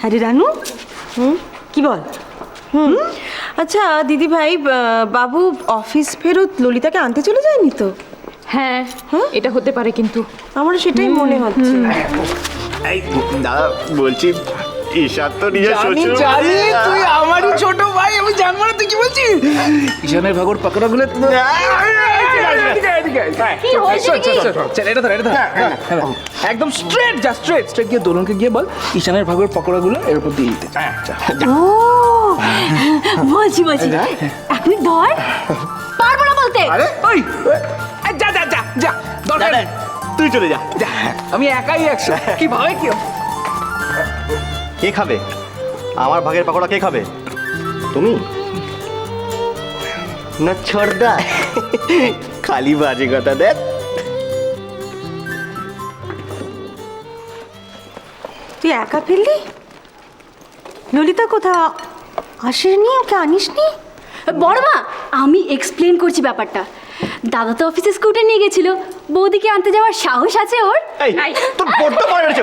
হ্যাঁ রে রানু, কি বল? আচ্ছা দিদি ভাই, বাবু অফিস ফেরত ললিতাকে আনতে চলে যায়নি তো? হ্যাঁ, এটা হতে পারে, কিন্তু আমার সেটাই মনে হচ্ছে। এই দাদা বলছি, ঈশান তো নিজের শ্বশুর জানি তুই আমারই ছোট ভাই, আমি জানবো না তুই কি বলছিস? ঈশানের ভাগর পাকড়া গুলো একদম স্ট্রেট যা, স্ট্রেট স্ট্রেট গিয়ে দোলনকে গিয়ে বল ঈশানের ভাগর পকোড়া গুলো এর উপর দিয়ে দিতে। ও বলছি এক মিনিট ধর, পারবো না বলতে। আরে ওই যা যা যা যা, দরকার নেই, তুই চলে যা। যা, আমি একাই 100। কি ভাবে কি কে খাবে আমার ভাগের পাকোড়া? কে খাবে? তুমি না ছোড়দা? খালি বাজে কথা দেখ। তুই একা ফেললি? ললিতা কোথা আসেনি? ওকে আনিসনি? বড় মা, আমি এক্সপ্লেন করছি ব্যাপারটা। দাদা তো অফিসে স্কুটার নিয়ে গেছিল, বৌদিকে আনতে যাওয়ার সাহস আছে ওর? এই তোর বড্ড পড়ে রয়েছে।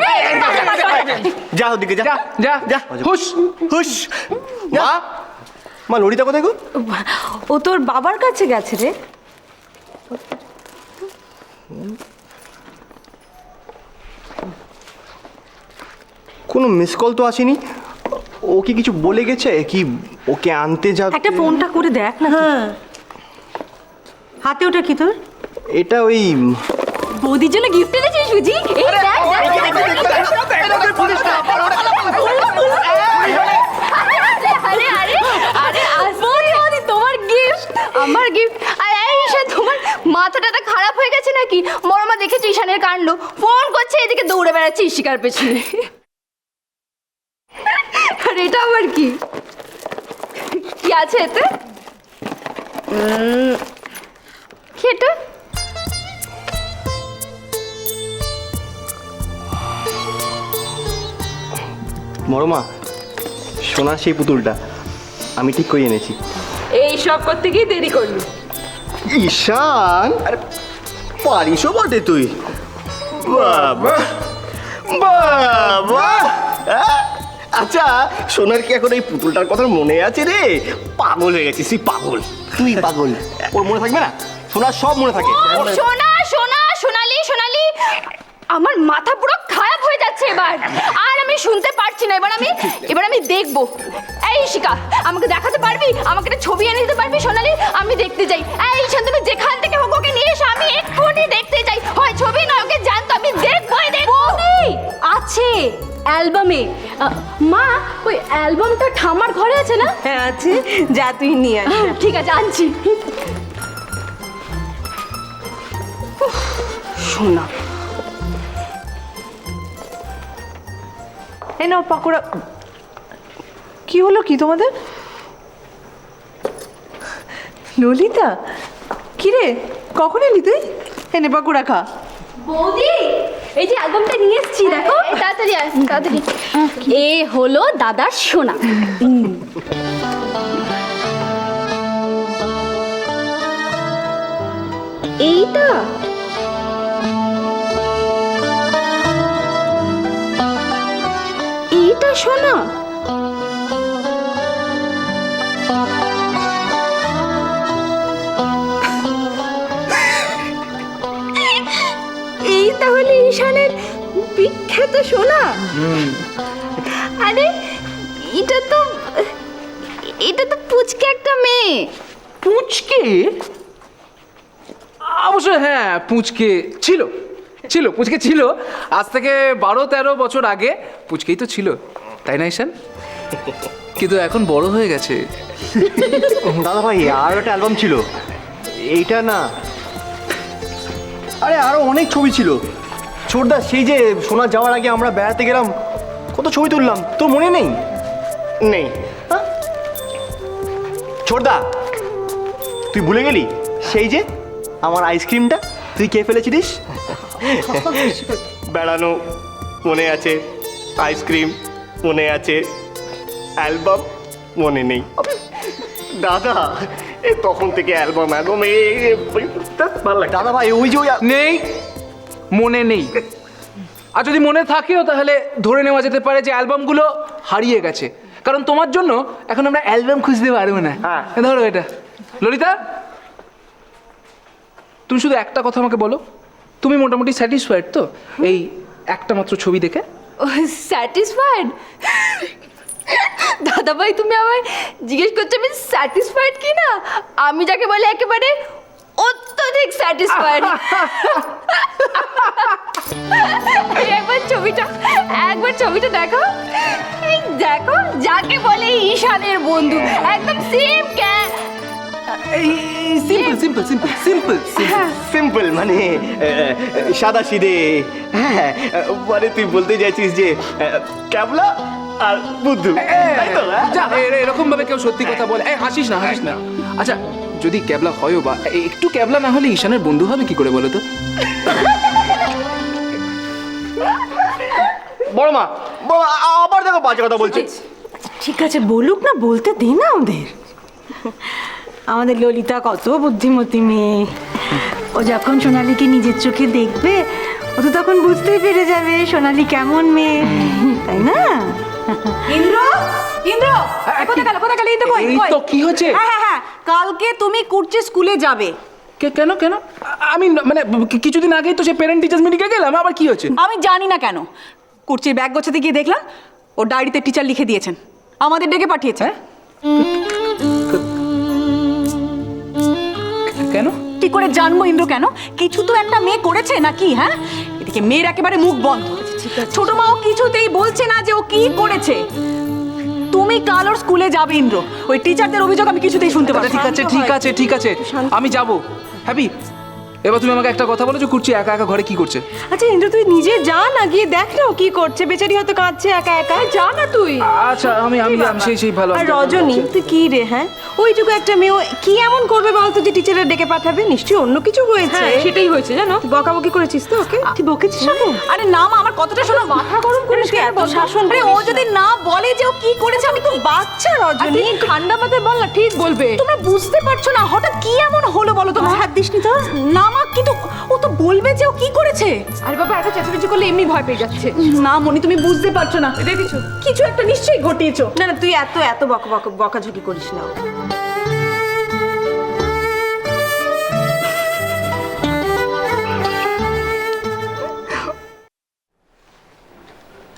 যা ওদিকে যা যা যা, হুশ হুশ। মা ললিতা কোথায় গো? ও তোর বাবার কাছে গেছে রে। কোনো মিস কল তো আসেনি। ও কি কিছু বলে গেছে কি ওকে আনতে যাবে? একটা ফোনটা করে দেখ না। হ্যাঁ, হাতে ওটা কি তোর? এটা ওই বৌদির জন্য গিফট এনেছিস বুঝি? এই দেখ দেখ। আরে আরে আরে বৌদি, তোমার গিফট, আমার গিফট। আর এই ঈশান, তোমার মাথাটা খারাপ হয়ে গেছে নাকি? বড় মা দেখেছো ঈশানের কাণ্ড, ফোন করছে এদিকে দৌড়ে বেড়াচ্ছে ঈশিকার পেছনে। আর এটা আবার কি? কি আছে এতে? কি এটা? মরমা সোনার সেই পুতুলটা আমি ঠিক করে এনেছি। এই সব করতে গিয়ে দেরি করলি। ঈশান, আরে পারিসও বটে তুই। বাবা বাবা, আচ্ছা সোনার কি এখন এই পুতুলটার কথা মনে আছে রে? পাগল হয়ে গেছিস তুই, পাগল তুই, পাগল। ওর মনে থাকবে না? সোনার সব মনে থাকে। সোনা সোনা, সোনালি সোনালি, আমার মাথা পুরো খারাপ হয়ে যাচ্ছে এবার। আর আমি শুনতে পারছি না। এবার আমি দেখবো। এই ঈশিকা, আমাকে দেখাতে পারবি? আমাকে একটা ছবি এনে দিতে পারবি সোনালি? আমি দেখতে চাই। এই ঈশান, তুমি যেখান থেকে হোক ওকে নিয়ে এসো, আমি এক্ষুনি দেখতে চাই। হয় ছবি নয় ওকে জানতো, আমি দেখবোই দেখবো। আছে অ্যালবামে। মা, ওই অ্যালবামটা ঠাম্মার ঘরে আছে না? হ্যাঁ আছে, যা তুই নিয়ে আয়। ঠিক আছে, আনছি। শোনা, এই নাও পাকোড়া। কি হলো কি তোমাদের? ললিতা, কি রে, কখন এলি তুই? এনে পাকোড়া খা। বৌদি, এই যে অ্যালবামটা নিয়ে এসেছি, দেখো। তাড়াতাড়ি আয়, তাড়াতাড়ি। এ হলো দাদার সোনা। এইটা এইটা সোনা। এই তাহলে ঈশানের বিখ্যাত সোনা। আরে এটা তো পুচকে একটা মেয়ে। পুচকে? অবশ্য হ্যাঁ, পুচকে ছিল ছিল পুচকে ছিল। আজ থেকে 12-13 বছর আগে পুচকেই তো ছিল, তাই না ঈশান? কিন্তু এখন বড় হয়ে গেছে। দাদা ভাই, আর একটা অ্যালবাম ছিল, এইটা না। আরে আরো অনেক ছবি ছিল। ছোটদা, সেই যে সোনা যাওয়ার আগে আমরা বেড়াতে গেলাম, কত ছবি তুললাম, তোর মনে নেই? নেই? ছোটদা, তুই ভুলে গেলি সেই যে আমার আইসক্রিমটা তুই খেয়ে ফেলেছিলিস? বেড়ানো মনে আছে, আইসক্রিম মনে আছে, অ্যালবাম মনে নেই। দাদা, এ তখন থেকে অ্যালবাম ভালো লাগে। দাদা ভাই, ওই যে নেই, মনে নেই। আর যদি মনে থাকেও তাহলে ধরে নেওয়া যেতে পারে যে অ্যালবামগুলো হারিয়ে গেছে, কারণ তোমার জন্য এখন আমরা অ্যালবাম খুঁজতে পারবো না। হ্যাঁ। ধরো এটা। ললিতা, তুমি শুধু একটা কথা আমাকে বলো, তুমি মোটামুটি স্যাটিসফাইড তো এই একটা মাত্র ছবি দেখে? স্যাটিসফাইড? দাদা ভাই তুমি আমায় জিজ্ঞেস করছো আমি স্যাটিসফাইড কি না? আমি যাকে বলে একেবারে অত্যধিক স্যাটিসফাইড। একবার ছবিটা দেখো, এই দেখো যাকে বলে ঈশানের বন্ধু, একদম same simple simple simple simple simple মানে সাদা সিধে। হ্যাঁ, মানে তুই বলতে চাইছিস যে ক্যাবলা আর বুদ্ধু, তাই তো? এরকম ভাবে কেউ সত্যি কথা বলে? হাসিস না, হাসিস না। আচ্ছা, যদি ক্যাবলা হয়ও বা একটু ক্যাবলা না হলে ঈশানের বন্ধু হবে কি করে বলো তো? বড় মা, আবার দেখো বাজে কথা বলছে। ঠিক আছে, বলুক না, বলতে দে না ওদের। আমাদের ললিতা কত বুদ্ধিমতী মেয়ে, ও যখন সোনালীকে নিজের চোখে দেখবে ও তো তখন বুঝতেই পেরে যাবে সোনালী কেমন মেয়ে, তাই না? ইন্দ্র, ইন্দ্র, কোথায় গেল? কোথায় গেল? ইন্দ্র কই? এই তো কি হচ্ছে? হ্যাঁ, কালকে তুমি কুর্চে স্কুলে যাবে। কেন কেন? আমি মানে কিছুদিন আগেই তো সে প্যারেন্ট টিচার্স মিটিংয়ে গেলাম, আবার কি হচ্ছে? আমি জানি না কেন, কুর্চির ব্যাগ গোছাতে গিয়ে দেখলাম ও ডায়েরিতে টিচার লিখে দিয়েছেন, আমাদের ডেকে পাঠিয়েছে। কেন? কি করে জানবো ইন্দ্র কেন? কিছু তো একটা মেয়ে করেছে নাকি? হ্যাঁ, এদিকে মেয়ের একেবারে মুখ বন্ধ। ছোট মাও কিছুতেই বলছে না যে ও কি করেছে। তুমি কাল ওর স্কুলে যাবে ইন্দ্র, ওই টিচারদের অভিযোগ আমি কিছুতেই শুনতে পাচ্ছি। ঠিক আছে ঠিক আছে ঠিক আছে, আমি যাব। হ্যাপি, এবার তুমি আমাকে একটা কথা বলো যে কুর্চি একা একা ঘরে কি করছে? আচ্ছা ইন্দ্র, তুই নিজে যা না, গিয়ে দেখ না ও কি করছে, বেচারি হয়তো কাঁদছে একা একা। যা না তুই। আচ্ছা, আমি সেই ভালো। আর রজনী, তুই কি রে? হ্যাঁ, ওইটুকু একটা মেয়ে ও কি এমন করবে বলতো যে টিচারের ডেকে পাঠাবে? নিশ্চয়ই অন্য কিছু হয়েছে। সেটাই হয়েছে জানো। তুই বকাবকি করেছিস তো ওকে? তুই বকেছিস ওকে? আরে না মা, আমার কথাটা শোনো। মাথা গরম করিস কেন? এত শাসন আরে ও যদি না বলে যে ও কি করেছে, আমি তো বাচ্চা রজনী, ঠান্ডা মাথায় বল না, ঠিক বলবে। তোমরা বুঝতে পারছো না হঠাৎ কি এমন হলো বলো তো? হাত দিসনি তো? না মা, কিন্তু ও তো বলবে যে ও কি করেছে। আরে বাবা, এত চেঁচামেচি করলে এমনি ভয় পেয়ে যাচ্ছে। না মনি, তুমি বুঝতে পারছো না, দেখেছো? কিছু একটা নিশ্চয়ই ঘটিয়েছো। না না, তুই এত বকাঝকি করিস না।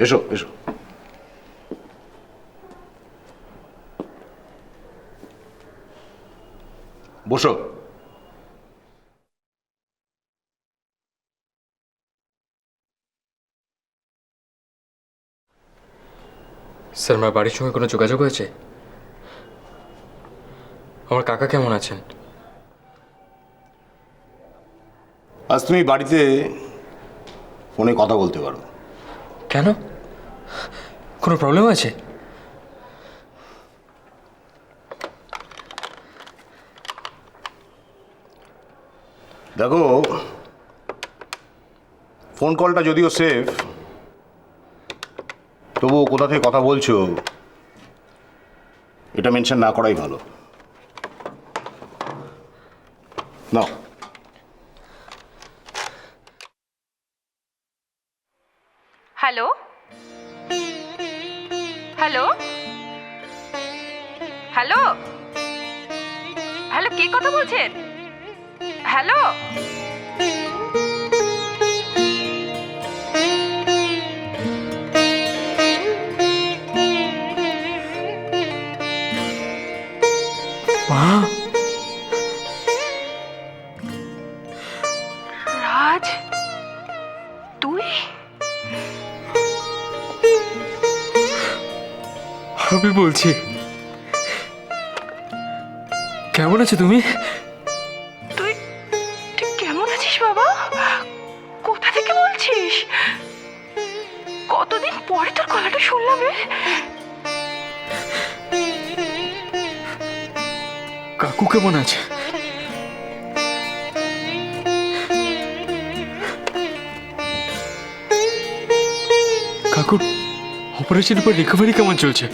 এসো এসো। বসো। স্যার, আমার বাড়ির সঙ্গে কোনো যোগাযোগ হয়েছে? আমার কাকা কেমন আছেন? আজ তুমি বাড়িতে ফোনে কথা বলতে পারো। কেন? কোনো প্রবলেম আছে? দেখো, ফোন কলটা যদিও সেফ, তবুও কোথা থেকে কথা বলছো এটা মেনশন না করাই ভালো। নাও। হ্যালো হ্যালো হ্যালো হ্যালো, কে কথা বলছেন? হ্যালো, রাজ, তুই? আমি বলছি, কেমন আছো তুমি? তুই কেমন আছিস বাবা? কোথা থেকে বলছিস? কতদিন পরে তোর গলাটা শুনলাম রে। কাকু কেমন আছে? কাকুর অপারেশনের পর রিকভারি কেমন চলছে?